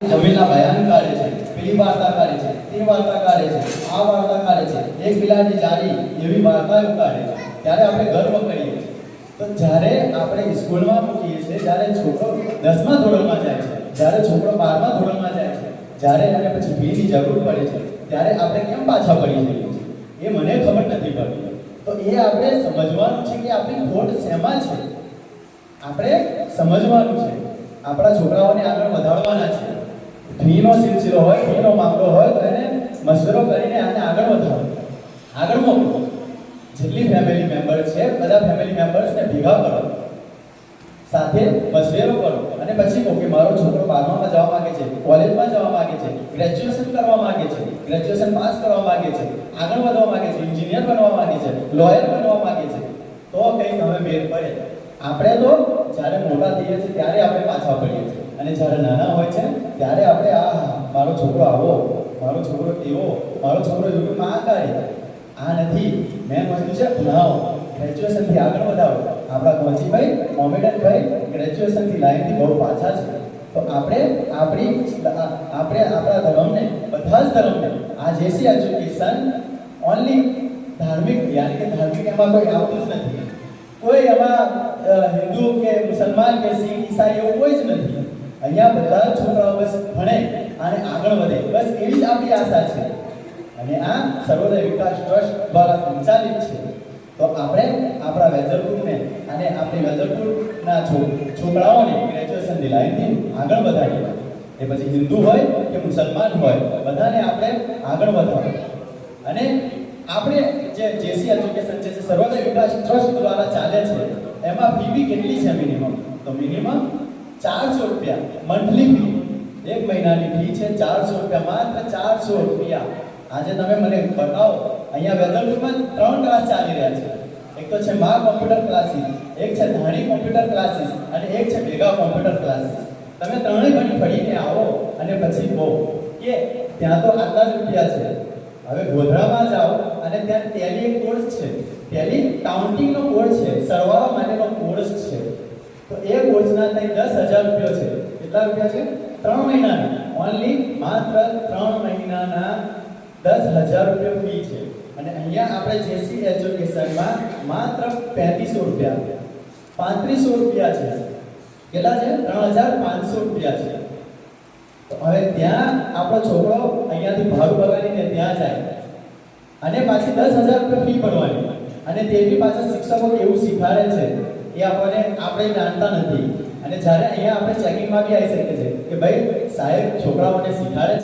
જમીનના બયાન કાઢે છે, પેલી વાર્તા કાઢે છે, તે વાર્તા કાઢે છે, આ વાર્તા કાઢે છે, એક બિલાડી જાડી એવી વાર્તાઓ કાઢે છે, ત્યારે આપણે ગર્વ કરીએ છીએ. તો જ્યારે આપણે સ્કૂલમાં મૂકીએ છીએ, જ્યારે છોકરો 10મા ધોરણમાં જાય છે, જ્યારે છોકરો 12મા ધોરણમાં જાય છે, જ્યારે એને પછી ફીની જરૂર પડે છે, ત્યારે આપણે કેમ પાછા પડી જઈએ છીએ એ મને ખબર નથી પડતી. તો એ આપણે સમજવાનું છે કે આપણી ખોટ શેમાં છે. આપણે સમજવાનું છે, આપણા છોકરાઓને આગળ વધારવાના છે. ફીનો સિલસિલો હોય, ફીનો મામલો હોય તો એને મશવરો કરીને આને આગળ વધારો, આગળ મોકલો. જેટલી ફેમિલી મેમ્બર છે બધા ફેમિલી મેમ્બર્સને ભેગા કરો, સાથે મશવરો કરો અને પછી કહો કે મારો છોકરો 12મામાં જવા માંગે છે, કોલેજમાં જવા માંગે છે, ગ્રેજ્યુએશન કરવા માંગે છે, ગ્રેજ્યુએશન પાસ કરવા માંગે છે, આગળ વધવા માંગે છે, એન્જિનિયર બનવા માંગે છે, લોયર બનવા માંગે છે, તો કંઈ તમે મેળ પડે. આપણે તો જ્યારે મોટા થઈએ છીએ ત્યારે આપણે પાછા પડીએ છીએ અને જ્યારે નાના હોય છે ત્યારે આપણે મારો છોકરો આવો, મારો છોકરો તેવો, મારો છોકરો એવું માં કરે. આ નથી, મેન વસ્તુ છે ભણાવો, ગ્રેજ્યુએશનથી આગળ વધારો. આપણા કોંચીભાઈ, મોમેડનભાઈ ગ્રેજ્યુએશનથી લાઈનથી બહુ પાછા છે. તો આપણે આપણા ધર્મને, બધા જ ધર્મને, આ જેસી એજ્યુકેશન ઓનલી ધાર્મિક, યાની કે ધાર્મિક એમાં કોઈ આવતું જ નથી. કોઈ એમાં હિન્દુ કે મુસલમાન કે શીખ ઈસાઈ એવું કોઈ જ નથી. અહીંયા બધા છોકરાઓ બસ ભણે અને આગળ વધે, બસ એવી જ આપણી આશા છે. અને આ સર્વોદય વિકાસ ટ્રસ્ટ દ્વારા સંચાલિત છે. તો આપણે આપણા વેજલપુરને અને આપણી વેજલપુરના છોકરાઓને ગ્રેજ્યુએશનની લાઈનથી આગળ વધારીએ. એ પછી હિન્દુ હોય કે મુસલમાન હોય, બધાને આપણે આગળ વધારો. અને આપણે જે જેસી એજ્યુકેશન છે, જે સર્વોદય વિકાસ ટ્રસ્ટ દ્વારા ચાલે છે, એમાં ફી બી કેટલી છે મિનિમમ? તો મિનિમમ 400 રૂપિયા મંથલી ફી. એક મહિનાની ફી છે 400 રૂપિયા, માત્ર 400 રૂપિયા. આજે તમે મને બતાવો, અહીંયા વેજલપુરમાં 3 ક્લાસ ચાલી રહ્યા છે. એક તો છે મા કોમ્પ્યુટર ક્લાસીસ, એક છે ધાણી કોમ્પ્યુટર ક્લાસીસ અને એક છે ભેગા કોમ્પ્યુટર ક્લાસીસ. તમે ત્રણેય ઘડી ફરીને આવો અને પછી કહો કે ત્યાં તો આટલા જ રૂપિયા છે. હવે ગોધરામાં જાઓ અને ત્યાં ટેલી એક કોર્સ છે, ટેલી કાઉન્ટિંગનો કોર્સ છે, સરવાળા માટેનો કોર્સ છે. તો એ કોર્સના ત્યાં 10,000 રૂપિયા છે. કેટલા રૂપિયા છે? 3 મહિનાના, ઓનલી માત્ર 3 મહિનાના 10,000 રૂપિયા ફી છે. અને અહીંયા આપણે જેસી એજ્યુકેશનમાં માત્ર 3500 રૂપિયા, 3500 રૂપિયા છે. કેટલા છે? 3,500 રૂપિયા છે. તો હવે ત્યાં આપણો છોકરો અહીંયાથી ભાડું બગાડીને ત્યાં જાય અને પાછી 10,000 રૂપિયા ફી ભરવાની, અને તે બી પાછા શિક્ષકો કેવું શીખવાડે છે એ આપણે જાણતા નથી. અને જ્યારે અહીંયા આપણે ચેકિંગમાં બી આવી શકીએ છીએ કે ભાઈ સાહેબ છોકરાઓને શીખવાડે છે.